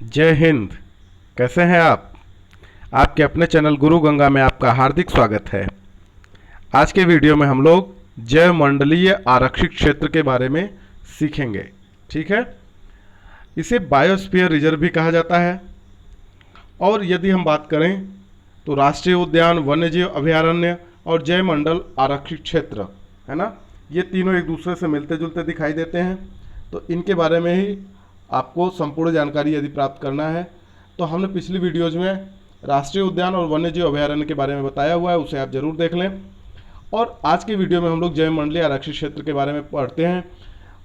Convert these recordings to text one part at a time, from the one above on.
जय हिंद। कैसे हैं आप? आपके अपने चैनल गुरु गंगा में आपका हार्दिक स्वागत है। आज के वीडियो में हम लोग जैव मंडलीय आरक्षित क्षेत्र के बारे में सीखेंगे। ठीक है, इसे बायोस्फीयर रिजर्व भी कहा जाता है। और यदि हम बात करें तो राष्ट्रीय उद्यान, वन्यजीव अभयारण्य और जैव मंडल आरक्षित क्षेत्र, है ना, ये तीनों एक दूसरे से मिलते जुलते दिखाई देते हैं। तो इनके बारे में ही आपको संपूर्ण जानकारी यदि प्राप्त करना है तो हमने पिछली वीडियोज में राष्ट्रीय उद्यान और वन्यजीव अभयारण्य के बारे में बताया हुआ है, उसे आप जरूर देख लें। और आज के वीडियो में हम लोग जैव मंडलीय आरक्षित क्षेत्र के बारे में पढ़ते हैं।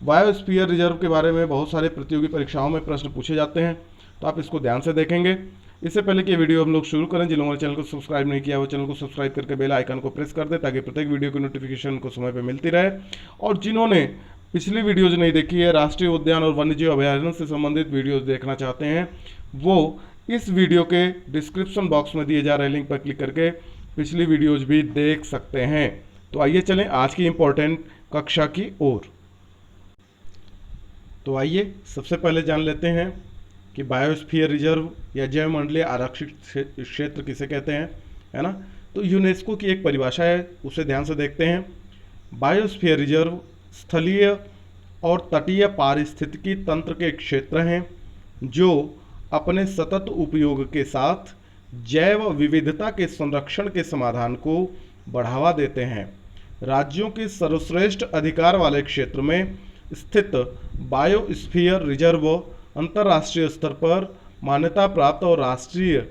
बायोस्फीयर रिजर्व के बारे में बहुत सारे प्रतियोगी परीक्षाओं में प्रश्न पूछे जाते हैं, तो आप इसको ध्यान से देखेंगे। इससे पहले कि वीडियो हम लोग शुरू करें, जिन लोगों ने चैनल को सब्सक्राइब नहीं किया वो चैनल को सब्सक्राइब करके बेल आइकन को प्रेस कर दे ताकि प्रत्येक वीडियो की नोटिफिकेशन को समय पर मिलती रहे। और जिन्होंने पिछली वीडियोज नहीं देखी है, राष्ट्रीय उद्यान और वन्यजीव अभयारण्य से संबंधित वीडियोज देखना चाहते हैं, वो इस वीडियो के डिस्क्रिप्शन बॉक्स में दिए जा रहे लिंक पर क्लिक करके पिछली वीडियोज भी देख सकते हैं। तो आइए चलें आज की इम्पोर्टेंट कक्षा की ओर। तो आइए सबसे पहले जान लेते हैं कि बायोस्फीयर रिजर्व या जैव मंडलीय आरक्षित क्षेत्र किसे कहते हैं, है ना। तो यूनेस्को की एक परिभाषा है, उसे ध्यान से देखते हैं। बायोस्फीयर रिजर्व स्थलीय और तटीय पारिस्थितिकी तंत्र के क्षेत्र हैं जो अपने सतत उपयोग के साथ जैव विविधता के संरक्षण के समाधान को बढ़ावा देते हैं। राज्यों के सर्वश्रेष्ठ अधिकार वाले क्षेत्र में स्थित बायोस्फीयर रिजर्व अंतर्राष्ट्रीय स्तर पर मान्यता प्राप्त और राष्ट्रीय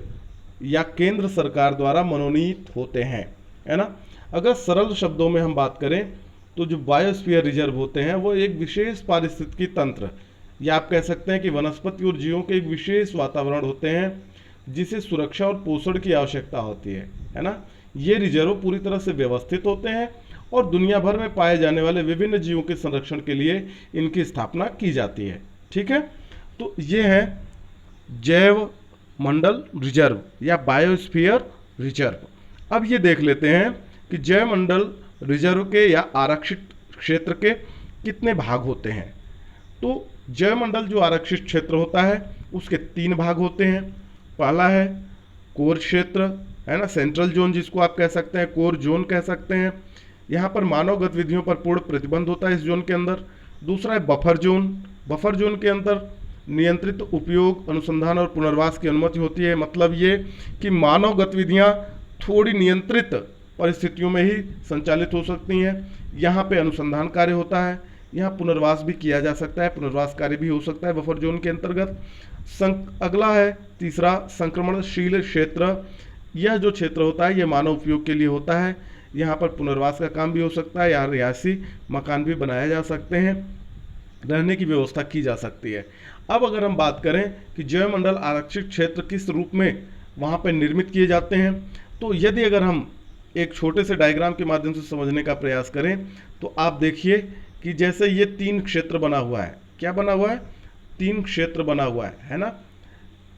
या केंद्र सरकार द्वारा मनोनीत होते हैं, है ना। अगर सरल शब्दों में हम बात करें तो जो बायोस्फीयर रिजर्व होते हैं वो एक विशेष पारिस्थितिकी तंत्र, या आप कह सकते हैं कि वनस्पति और जीवों के एक विशेष वातावरण होते हैं जिसे सुरक्षा और पोषण की आवश्यकता होती है ना। ये रिजर्व पूरी तरह से व्यवस्थित होते हैं और दुनिया भर में पाए जाने वाले विभिन्न जीवों के संरक्षण के लिए इनकी स्थापना की जाती है। ठीक है, तो ये है जैव मंडल रिजर्व या बायोस्फीयर रिजर्व। अब ये देख लेते हैं कि जैव मंडल रिजर्व के या आरक्षित क्षेत्र के कितने भाग होते हैं। तो जैव मंडल जो आरक्षित क्षेत्र होता है उसके 3 भाग होते हैं। पहला है कोर क्षेत्र, है ना, सेंट्रल जोन जिसको आप कह सकते हैं, कोर जोन कह सकते हैं। यहाँ पर मानव गतिविधियों पर पूर्ण प्रतिबंध होता है इस जोन के अंदर। दूसरा है बफर जोन। बफर जोन के अंदर नियंत्रित उपयोग, अनुसंधान और पुनर्वास की अनुमति होती है। मतलब ये कि मानव गतिविधियाँ थोड़ी नियंत्रित परिस्थितियों में ही संचालित हो सकती हैं। यहाँ पे अनुसंधान कार्य होता है, यहाँ पुनर्वास भी किया जा सकता है, पुनर्वास कार्य भी हो सकता है बफर जोन के अंतर्गत। अगला है तीसरा संक्रमणशील क्षेत्र। यह जो क्षेत्र होता है ये मानव उपयोग के लिए होता है। यहाँ पर पुनर्वास का काम भी हो सकता है, यहाँ रिहायशी मकान भी बनाए जा सकते हैं, रहने की व्यवस्था की जा सकती है। अब अगर हम बात करें कि जैव मंडल आरक्षित क्षेत्र किस रूप में वहाँ पर निर्मित किए जाते हैं, तो यदि अगर हम एक छोटे से डायग्राम के माध्यम से समझने का प्रयास करें तो आप देखिए कि जैसे ये 3 क्षेत्र बना हुआ है। क्या बना हुआ है? 3 क्षेत्र बना हुआ है ना।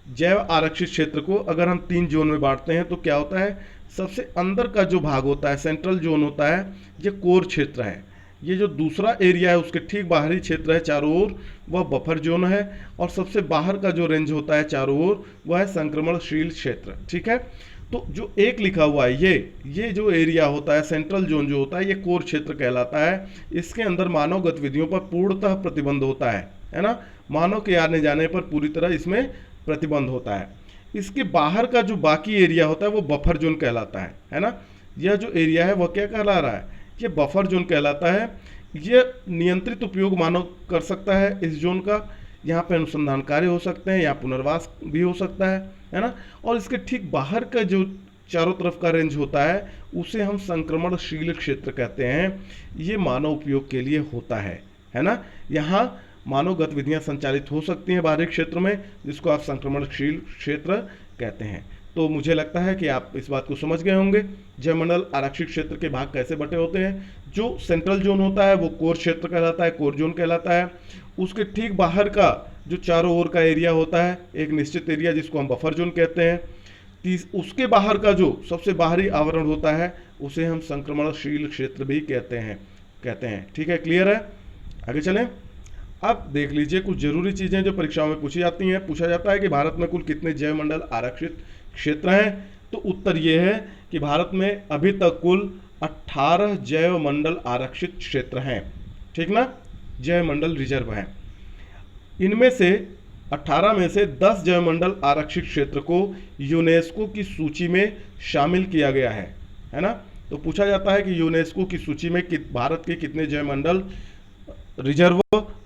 जैव आरक्षित क्षेत्र को अगर हम 3 जोन में बांटते हैं तो क्या होता है, सबसे अंदर का जो भाग होता है, सेंट्रल जोन होता है, ये कोर क्षेत्र है। ये जो दूसरा एरिया है उसके ठीक बाहरी क्षेत्र है चारों ओर, वह बफर जोन है। और सबसे बाहर का जो रेंज होता है चारों ओर, वह है संक्रमणशील क्षेत्र। ठीक है, तो जो एक लिखा हुआ है ये जो एरिया होता है, सेंट्रल जोन जो होता है, ये कोर क्षेत्र कहलाता है। इसके अंदर मानव गतिविधियों पर पूर्णतः प्रतिबंध होता है ना। मानव के आने जाने पर पूरी तरह इसमें प्रतिबंध होता है। इसके बाहर का जो बाकी एरिया होता है वो बफर जोन कहलाता है ना। यह जो एरिया है वह क्या कहला रहा है, ये बफर जोन कहलाता है। ये नियंत्रित उपयोग मानव कर सकता है इस जोन का। यहाँ पे अनुसंधान कार्य हो सकते हैं, यहाँ पुनर्वास भी हो सकता है ना। और इसके ठीक बाहर का जो चारों तरफ का रेंज होता है उसे हम संक्रमणशील क्षेत्र कहते हैं। ये मानव उपयोग के लिए होता है ना। यहाँ मानव गतिविधियाँ संचालित हो सकती हैं बाहरी क्षेत्र में, जिसको आप संक्रमणशील क्षेत्र कहते हैं। तो मुझे लगता है कि आप इस बात को समझ गए होंगे जैव मंडल आरक्षित क्षेत्र के भाग कैसे बटे होते हैं। जो सेंट्रल जोन होता है वो कोर क्षेत्र कहलाता है, कोर जोन कहलाता है। उसके ठीक बाहर का जो चारों ओर का एरिया होता है, एक निश्चित एरिया जिसको हम बफर जोन कहते हैं। उसके बाहर का जो सबसे बाहरी आवरण होता है उसे हम संक्रमणशील क्षेत्र भी कहते हैं। ठीक है, क्लियर है? आगे चलें। अब देख लीजिए कुछ जरूरी चीजें जो परीक्षाओं में पूछी जाती हैं। पूछा जाता है कि भारत में कुल कितने जैव मंडल आरक्षित क्षेत्र हैं, तो उत्तर ये है कि भारत में अभी तक कुल 18 जैव मंडल आरक्षित क्षेत्र हैं, ठीक ना, जैव मंडल रिजर्व हैं। इनमें से 18 में से 10 जैव मंडल आरक्षित क्षेत्र को यूनेस्को की सूची में शामिल किया गया है ना। तो पूछा जाता है कि यूनेस्को की सूची में भारत के कितने जैव मंडल रिजर्व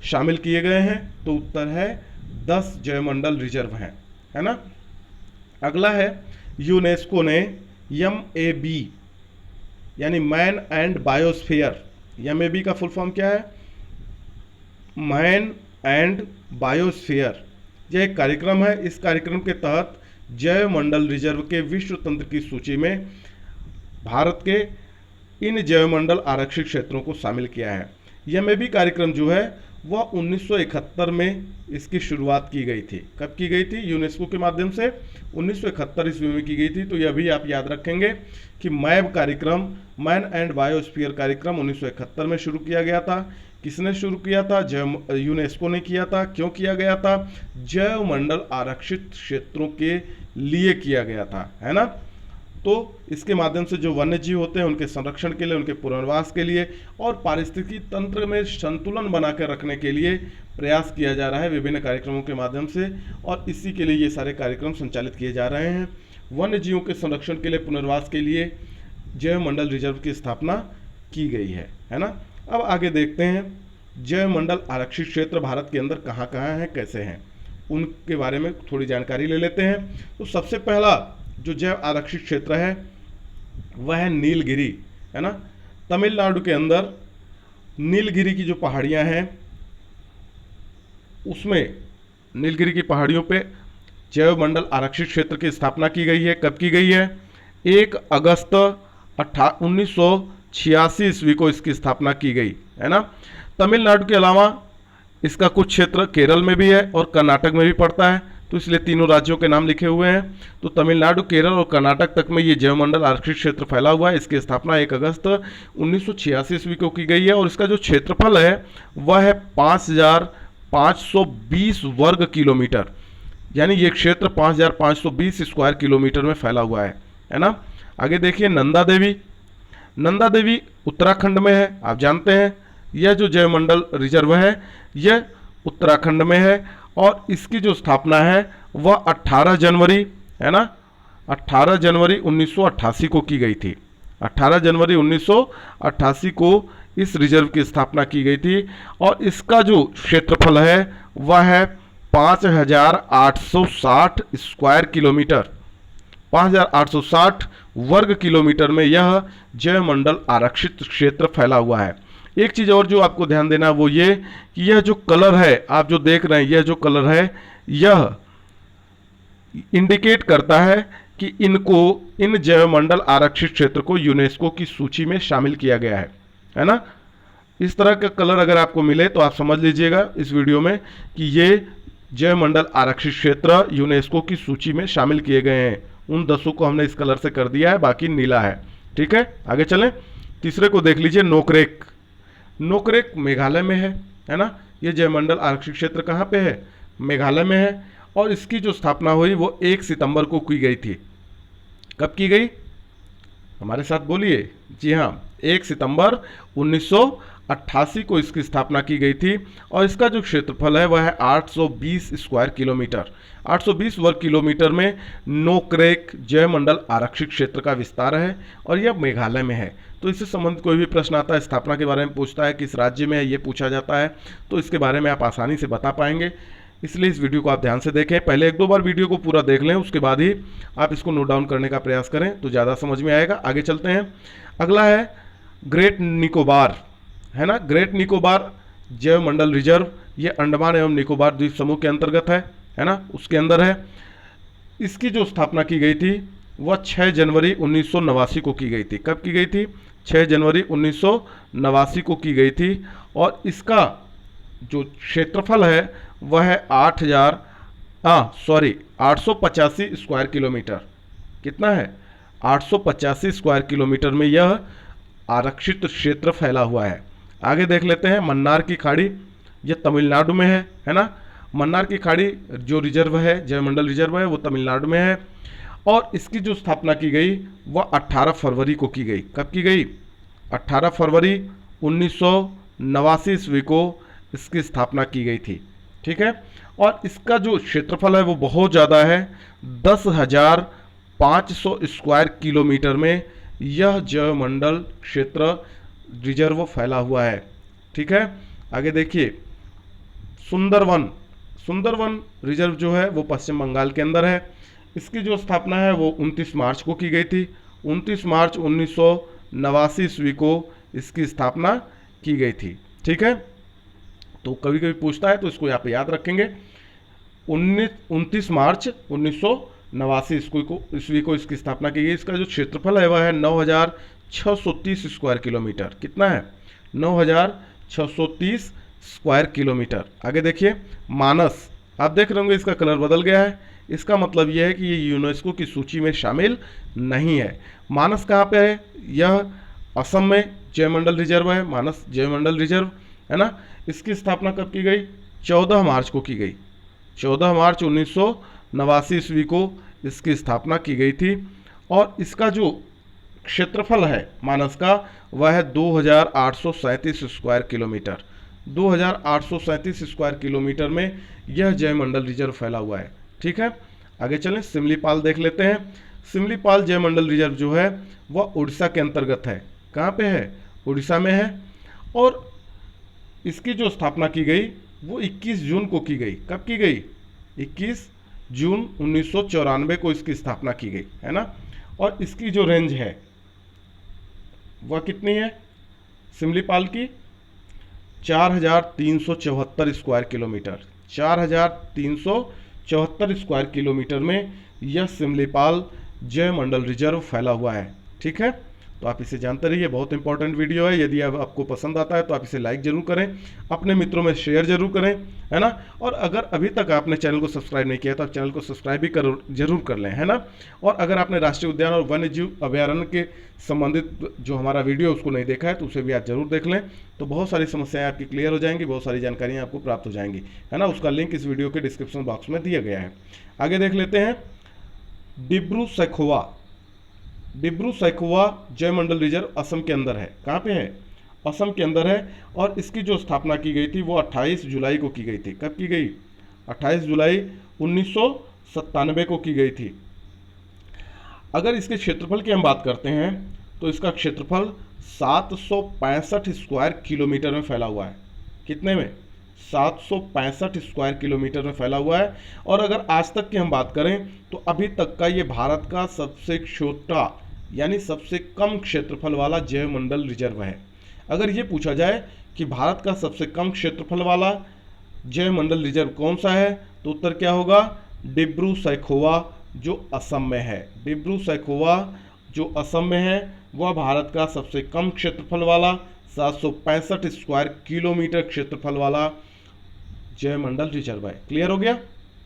शामिल किए गए हैं, तो उत्तर है 10 जैव मंडल रिजर्व हैं, है ना। अगला है यूनेस्को ने MAB यानी मैन एंड बायोस्फीयर, MAB का फुल फॉर्म क्या है, मैन एंड बायोस्फीयर, यह एक कार्यक्रम है। इस कार्यक्रम के तहत जैव मंडल रिजर्व के विश्व तंत्र की सूची में भारत के इन जैव मंडल आरक्षित क्षेत्रों को शामिल किया है। MAB कार्यक्रम जो है वह 1971 में इसकी शुरुआत की गई थी। कब की गई थी, यूनेस्को के माध्यम से 1971 ईस्वी में की गई थी। तो यह भी आप याद रखेंगे कि मैब कार्यक्रम, मैन एंड बायोस्फीयर कार्यक्रम 1971 में शुरू किया गया था। किसने शुरू किया था, यूनेस्को ने किया था। क्यों किया गया था, जैव मंडल आरक्षित क्षेत्रों के लिए किया गया था, है ना। तो इसके माध्यम से जो वन्य जीव होते हैं उनके संरक्षण के लिए, उनके पुनर्वास के लिए और पारिस्थितिकी तंत्र में संतुलन बनाकर रखने के लिए प्रयास किया जा रहा है विभिन्न कार्यक्रमों के माध्यम से, और इसी के लिए ये सारे कार्यक्रम संचालित किए जा रहे हैं। वन्य जीवों के संरक्षण के लिए, पुनर्वास के लिए जैव मंडल रिजर्व की स्थापना की गई है ना। अब आगे देखते हैं जैव मंडल आरक्षित क्षेत्र भारत के अंदर कहाँ कहाँ हैं, कैसे हैं, उनके बारे में थोड़ी जानकारी ले लेते हैं। तो सबसे पहला जो जैव आरक्षित क्षेत्र है वह है नीलगिरी, है ना। तमिलनाडु के अंदर नीलगिरी की जो पहाड़ियां हैं उसमें नीलगिरी की पहाड़ियों पे जैव मंडल आरक्षित क्षेत्र की स्थापना की गई है। कब की गई है, 1 अगस्त 1986 ईस्वी को इसकी स्थापना की गई, है ना। तमिलनाडु के अलावा इसका कुछ क्षेत्र केरल में भी है और कर्नाटक में भी पड़ता है, तो इसलिए तीनों राज्यों के नाम लिखे हुए हैं। तो तमिलनाडु, केरल और कर्नाटक तक में ये जैव मंडल आरक्षित क्षेत्र फैला हुआ है। इसकी स्थापना 1 अगस्त 1986 ईस्वी को की गई है और इसका जो क्षेत्रफल है वह है 5520 वर्ग किलोमीटर, यानी ये क्षेत्र 5520 स्क्वायर किलोमीटर में फैला हुआ है ना। आगे देखिए नंदा देवी। नंदा देवी उत्तराखंड में है, आप जानते हैं यह जो जैव मंडल रिजर्व है यह उत्तराखंड में है और इसकी जो स्थापना है वह 18 जनवरी, है ना, 18 जनवरी 1988 को की गई थी। 18 जनवरी 1988 को इस रिजर्व की स्थापना की गई थी और इसका जो क्षेत्रफल है वह है 5860 स्क्वायर किलोमीटर, 5860 वर्ग किलोमीटर में यह जैव मंडल आरक्षित क्षेत्र फैला हुआ है। एक चीज़ और जो आपको ध्यान देना वो ये कि यह जो कलर है आप जो देख रहे हैं, यह जो कलर है यह इंडिकेट करता है कि इन जैव मंडल आरक्षित क्षेत्र को यूनेस्को की सूची में शामिल किया गया है ना। इस तरह का कलर अगर आपको मिले तो आप समझ लीजिएगा इस वीडियो में कि ये जैव मंडल आरक्षित क्षेत्र यूनेस्को की सूची में शामिल किए गए हैं। उन 10 को हमने इस कलर से कर दिया है, बाकी नीला है, ठीक है। आगे चलें, तीसरे को देख लीजिए नोकरेक। नोकरेक मेघालय में है ना। ये जैव मंडल आरक्षित क्षेत्र कहाँ पे है, मेघालय में है और इसकी जो स्थापना हुई वो 1 सितंबर को की गई थी। कब की गई, हमारे साथ बोलिए, जी हाँ, 1 सितंबर 1988 को इसकी स्थापना की गई थी और इसका जो क्षेत्रफल है वह है 820 स्क्वायर किलोमीटर। 820 वर्ग किलोमीटर में नोकरेक जैव मंडल आरक्षित क्षेत्र का विस्तार है और यह मेघालय में है। तो इससे संबंधित कोई भी प्रश्न आता है, स्थापना के बारे में पूछता है, किस राज्य में है ये पूछा जाता है, तो इसके बारे में आप आसानी से बता पाएंगे। इसलिए इस वीडियो को आप ध्यान से देखें, पहले 1-2 बार वीडियो को पूरा देख लें, उसके बाद ही आप इसको नोट डाउन करने का प्रयास करें तो ज़्यादा समझ में आएगा। आगे चलते हैं, अगला है ग्रेट निकोबार, है ना। ग्रेट निकोबार जैव मंडल रिजर्व, ये अंडमान एवं निकोबार द्वीप समूह के अंतर्गत है ना, उसके अंदर है। इसकी जो स्थापना की गई थी वह 6 जनवरी 1989 को की गई थी। कब की गई थी, 6 जनवरी 1989 को की गई थी और इसका जो क्षेत्रफल है वह है 885 स्क्वायर किलोमीटर। कितना है, 885 स्क्वायर किलोमीटर में यह आरक्षित क्षेत्र फैला हुआ है। आगे देख लेते हैं मन्नार की खाड़ी। ये तमिलनाडु में है ना। मन्नार की खाड़ी जो रिजर्व है, जयमंडल रिजर्व है, वो तमिलनाडु में है। और इसकी जो स्थापना की गई वह 18 फरवरी को की गई। कब की गई? 18 फरवरी 1989 ईस्वी को इसकी स्थापना की गई थी। ठीक है। और इसका जो क्षेत्रफल है वो बहुत ज़्यादा है, 10,500 स्क्वायर किलोमीटर में यह जयमंडल क्षेत्र रिजर्व फैला हुआ है। ठीक है। आगे देखिए, सुंदरवन। सुंदरवन रिजर्व जो है वो पश्चिम बंगाल के अंदर है। इसकी जो स्थापना है वो 29 मार्च को की गई थी। 29 मार्च 1989 ईस्वी को इसकी स्थापना की गई थी। ठीक है। तो कभी कभी पूछता है तो इसको यहाँ पे याद रखेंगे। 29 मार्च 1989 ईस्वी को इसकी स्थापना की गई। इसका जो क्षेत्रफल है वह है 9,630 स्क्वायर किलोमीटर। कितना है? 9,630 स्क्वायर किलोमीटर। आगे देखिए, मानस। आप देख रहे होंगे इसका कलर बदल गया है। इसका मतलब यह है कि ये यूनेस्को की सूची में शामिल नहीं है। मानस कहाँ पे है? यह असम में जयमंडल रिजर्व है। मानस जयमंडल रिजर्व है ना। इसकी स्थापना कब की गई? 14 मार्च को की गई। 14 मार्च 1989 ईस्वी को इसकी स्थापना की गई थी। और इसका जो क्षेत्रफल है मानस का वह है 2,837 स्क्वायर किलोमीटर। 2,837 स्क्वायर किलोमीटर में यह जयमंडल रिजर्व फैला हुआ है। ठीक है। आगे चलें, सिमलीपाल देख लेते हैं। सिमलीपाल जयमंडल रिजर्व जो है वह उड़ीसा के अंतर्गत है। कहाँ पे है? उड़ीसा में है। और इसकी जो स्थापना की गई वो 21 जून को की गई। कब की गई? 21 जून 1994 को इसकी स्थापना की गई, है ना। और इसकी जो रेंज है वह कितनी है सिमलीपाल की? 4,374 स्क्वायर किलोमीटर। 4,374 स्क्वायर किलोमीटर में यह सिमलीपाल जयमंडल रिजर्व फैला हुआ है। ठीक है। तो आप इसे जानते रहिए, बहुत इंपॉर्टेंट वीडियो है। यदि अब आपको पसंद आता है तो आप इसे लाइक जरूर करें, अपने मित्रों में शेयर जरूर करें, है ना। और अगर अभी तक आपने चैनल को सब्सक्राइब नहीं किया तो आप चैनल को सब्सक्राइब भी जरूर कर लें, है ना। और अगर आपने राष्ट्रीय उद्यान और वन्य जीव अभ्यारण्य के संबंधित जो हमारा वीडियो उसको नहीं देखा है तो उसे भी आप जरूर देख लें। तो बहुत सारी समस्याएं आपकी क्लियर हो जाएंगी, बहुत सारी जानकारियाँ आपको प्राप्त हो जाएंगी, है ना। उसका लिंक इस वीडियो के डिस्क्रिप्शन बॉक्स में दिया गया है। आगे देख लेते हैं, डिब्रू सैखोवा। डिब्रू सैखोवा जयमंडल रिजर्व असम के अंदर है। कहाँ पे है? असम के अंदर है। और इसकी जो स्थापना की गई थी वो 28 जुलाई को की गई थी। कब की गई? 28 जुलाई 1997 को की गई थी। अगर इसके क्षेत्रफल की हम बात करते हैं तो इसका क्षेत्रफल 765 स्क्वायर किलोमीटर में फैला हुआ है। कितने में? 765 स्क्वायर किलोमीटर में फैला हुआ है। और अगर आज तक की हम बात करें तो अभी तक का ये भारत का सबसे छोटा यानी सबसे कम क्षेत्रफल वाला जयमंडल रिजर्व है। अगर ये पूछा जाए कि भारत का सबसे कम क्षेत्रफल वाला जयमंडल रिजर्व कौन सा है तो उत्तर क्या होगा? डिब्रू सैखोवा जो असम में है। डिब्रू सैखोवा जो असम में है वह भारत का सबसे कम क्षेत्रफल वाला 765 स्क्वायर किलोमीटर क्षेत्रफल वाला जयमंडल रिजर्व है। क्लियर हो गया?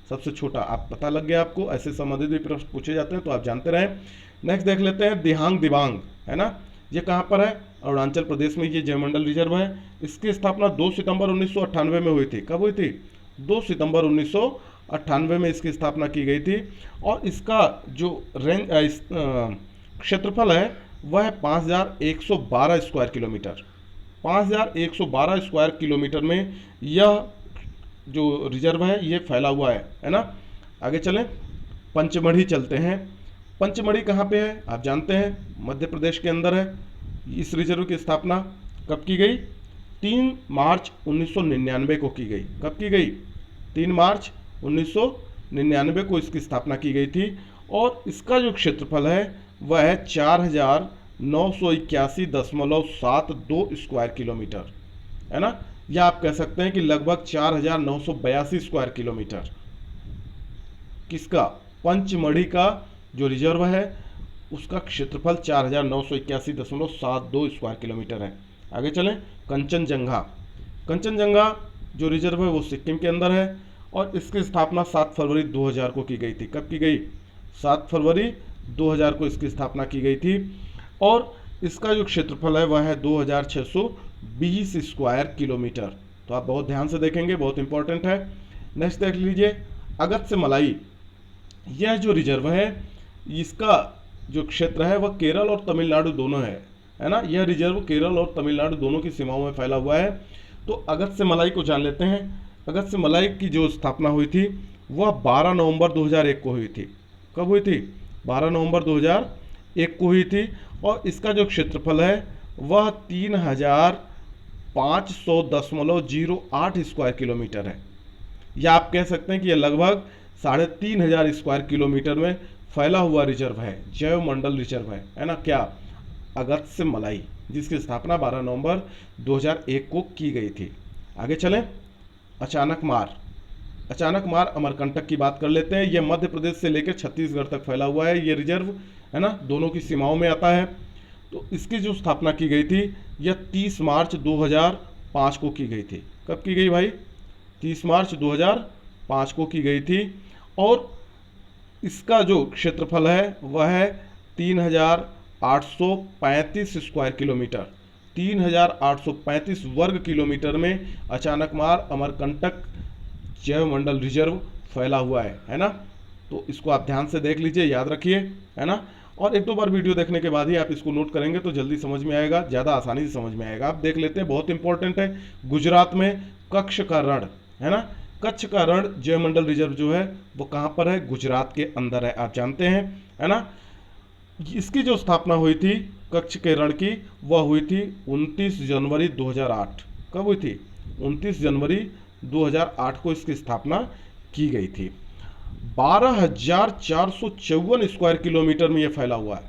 सबसे छोटा आप पता लग गया आपको। ऐसे संबंधित भी प्रश्न पूछे जाते हैं तो आप जानते रहें। नेक्स्ट देख लेते हैं, दिहांग दिबांग, है ना। ये कहाँ पर है? अरुणाचल प्रदेश में ये जयमंडल रिजर्व है। इसकी स्थापना 2 सितंबर 1998 में हुई थी। कब हुई थी? 2 सितंबर 1998 में इसकी स्थापना की गई थी। और इसका जो रेंज क्षेत्रफल है वह है 5,112 स्क्वायर किलोमीटर। 5,112 स्क्वायर किलोमीटर में यह जो रिजर्व है ये फैला हुआ है ना। आगे चलें, पंचमढ़ी चलते हैं। पंचमढ़ी कहाँ पे है? आप जानते हैं मध्य प्रदेश के अंदर है। इस रिजर्व की स्थापना कब की गई? 3 मार्च 1999 को की गई। कब की गई? 3 मार्च 1999 को इसकी स्थापना की गई थी। और इसका जो क्षेत्रफल है वह है 4,981.72 स्क्वायर किलोमीटर, है ना। या आप कह सकते हैं कि लगभग 4,982 स्क्वायर किलोमीटर। किसका? पंचमढ़ी का जो रिजर्व है उसका क्षेत्रफल 4,981.72 स्क्वायर किलोमीटर है। आगे चलें, कंचनजंगा। कंचनजंगा जो रिजर्व है वो सिक्किम के अंदर है। और इसकी स्थापना 7 फरवरी 2000 को की गई थी। कब की गई? 7 फरवरी 2000 को इसकी स्थापना की गई थी। और इसका जो क्षेत्रफल है वह है 2,620 स्क्वायर किलोमीटर। तो आप बहुत ध्यान से देखेंगे, बहुत इंपॉर्टेंट है। नेक्स्ट देख लीजिए, अगस्त्य मलाई, यह जो रिजर्व है इसका जो क्षेत्र है वह केरल और तमिलनाडु दोनों है ना। यह रिजर्व केरल और तमिलनाडु दोनों की सीमाओं में फैला हुआ है। तो अगस्त्य मलाई को जान लेते हैं। अगस्त्य मलाई की जो स्थापना हुई थी वह 12 नवंबर 2001 को हुई थी। कब हुई थी? 12 नवंबर 2001 को हुई थी। और इसका जो क्षेत्रफल है वह 3500.08 स्क्वायर किलोमीटर है। या आप कह सकते हैं कि यह लगभग 3500 स्क्वायर किलोमीटर में फैला हुआ रिजर्व है, जैव मंडल रिजर्व है ना। क्या? अगस्त्य मलाई, जिसकी स्थापना 12 नवंबर 2001 को की गई थी। आगे चलें, अचानक मार। अचानक मार अमरकंटक की बात कर लेते हैं। यह मध्य प्रदेश से लेकर छत्तीसगढ़ तक फैला हुआ है ये रिजर्व, है ना, दोनों की सीमाओं में आता है। तो इसकी जो स्थापना की गई थी यह 30 मार्च 2005 को की गई थी। कब की गई भाई? 30 मार्च 2005 को की गई थी। और इसका जो क्षेत्रफल है वह है 3835 स्क्वायर किलोमीटर। 3835 वर्ग किलोमीटर में अचानकमार अमरकंटक जैव मंडल रिजर्व फैला हुआ है ना। तो इसको आप ध्यान से देख लीजिए, याद रखिए, है ना। और एक दो बार वीडियो देखने के बाद ही आप इसको नोट करेंगे तो जल्दी समझ में आएगा, ज़्यादा आसानी से समझ में आएगा। आप देख लेते हैं, बहुत इंपॉर्टेंट है। गुजरात में कच्छ का रण, है ना, कच्छ का रण जैव मंडल रिजर्व जो है वो कहाँ पर है? गुजरात के अंदर है, आप जानते हैं, है ना। इसकी जो स्थापना हुई थी कच्छ के रण की, वह हुई थी 29 जनवरी 2008। कब हुई थी? 29 जनवरी 2008 को इसकी स्थापना की गई थी। 12,454 स्क्वायर किलोमीटर में यह फैला हुआ है।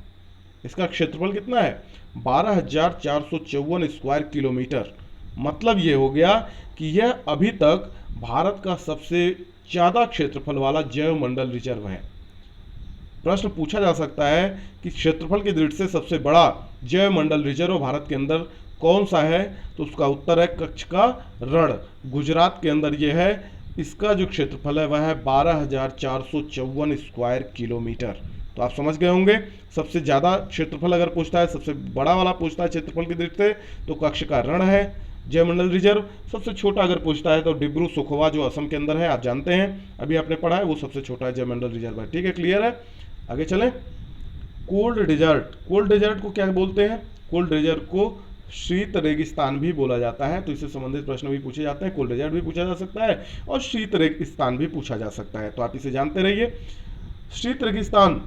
इसका क्षेत्रफल कितना है? 12,454 स्क्वायर किलोमीटर। मतलब ये हो गया कि यह अभी तक भारत का सबसे ज़्यादा क्षेत्रफल वाला जैव मंडल रिजर्व है। प्रश्न पूछा जा सकता है कि क्षेत्रफल की दृष्टि से सबसे बड़ा जैव मंडल रिजर्व भारत के अंदर कौन सा है? तो उसका उत्तर है कच्छ का रण, गुजरात के अंदर ये है। इसका जो क्षेत्रफल है वह है 12,454 स्क्वायर किलोमीटर। तो आप समझ गए होंगे, सबसे ज़्यादा क्षेत्रफल अगर पूछता है, सबसे बड़ा वाला पूछता है क्षेत्रफल की दृष्टि से, तो कच्छ का रण है जैव मंडल रिजर्व। सबसे छोटा अगर पूछता है तो डिब्रू सुखोवा जो असम के अंदर है, आप जानते हैं, अभी आपने पढ़ा है, वो सबसे छोटा जैव मंडल रिजर्व है। ठीक है, क्लियर है। आगे चलें, कोल्ड डेजर्ट। कोल्ड डेजर्ट को क्या बोलते हैं? कोल्ड डेजर्ट को शीत रेगिस्तान भी बोला जाता है। तो इससे संबंधित प्रश्न भी पूछे जाते हैं। कोल्ड डेजर्ट भी पूछा जा सकता है और शीत रेगिस्तान भी पूछा जा सकता है, तो आप इसे जानते रहिए। शीत रेगिस्तान,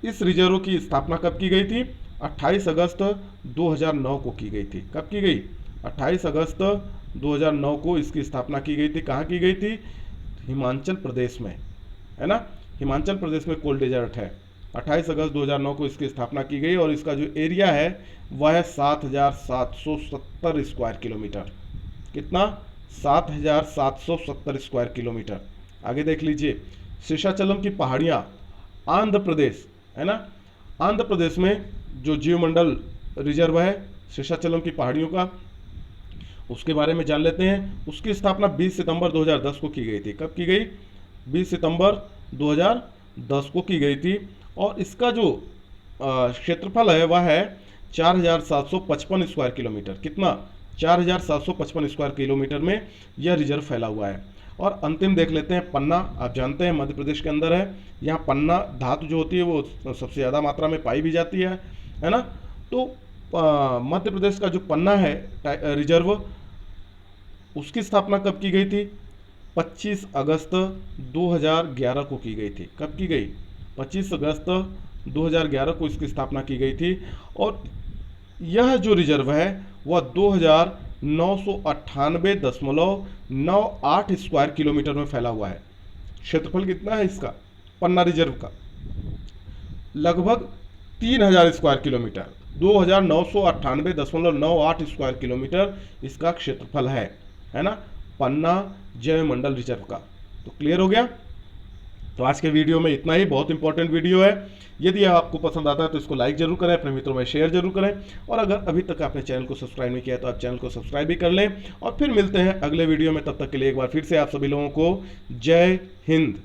इस रिजर्व की स्थापना कब की गई थी? 28 अगस्त 2009 को की गई थी। कब की गई? 28 अगस्त 2009 को इसकी स्थापना की गई थी। कहाँ की गई थी? हिमाचल प्रदेश में, है ना। हिमाचल प्रदेश में कोल्ड डेजर्ट है। 28 अगस्त 2009 को इसकी स्थापना की गई और इसका जो एरिया है वह है 7,770 स्क्वायर किलोमीटर। कितना? 7,770 स्क्वायर किलोमीटर। आगे देख लीजिए, शेषाचलम की पहाड़ियाँ, आंध्र प्रदेश, है ना। आंध्र प्रदेश में जो जीवमंडल रिजर्व है शेषाचलम की पहाड़ियों का, उसके बारे में जान लेते हैं। उसकी स्थापना 20 सितंबर 2010 को की गई थी। कब की गई? 20 सितंबर 2010 को की गई थी। और इसका जो क्षेत्रफल है वह है 4,755 स्क्वायर किलोमीटर। कितना? 4,755 स्क्वायर किलोमीटर में यह रिजर्व फैला हुआ है। और अंतिम देख लेते हैं, पन्ना। आप जानते हैं मध्य प्रदेश के अंदर है। यहाँ पन्ना धातु जो होती है वो सबसे ज़्यादा मात्रा में पाई भी जाती है ना। तो मध्य प्रदेश का जो पन्ना है रिजर्व, उसकी स्थापना कब की गई थी? 25 अगस्त 2011 को की गई थी। कब की गई? 25 अगस्त 2011 को इसकी स्थापना की गई थी। और यह जो रिजर्व है वह 2,998.98 स्क्वायर किलोमीटर में फैला हुआ है। क्षेत्रफल कितना है इसका, पन्ना रिजर्व का? लगभग 3,000 स्क्वायर किलोमीटर। 2,998.98 स्क्वायर किलोमीटर इसका क्षेत्रफल है ना, पन्ना जैव मंडल रिजर्व का। तो क्लियर हो गया। तो आज के वीडियो में इतना ही, बहुत इंपॉर्टेंट वीडियो है। यदि आपको पसंद आता है तो इसको लाइक जरूर करें, अपने मित्रों में शेयर जरूर करें। और अगर अभी तक आपने चैनल को सब्सक्राइब नहीं किया तो आप चैनल को सब्सक्राइब भी कर लें। और फिर मिलते हैं अगले वीडियो में, तब तक के लिए एक बार फिर से आप सभी लोगों को जय हिंद।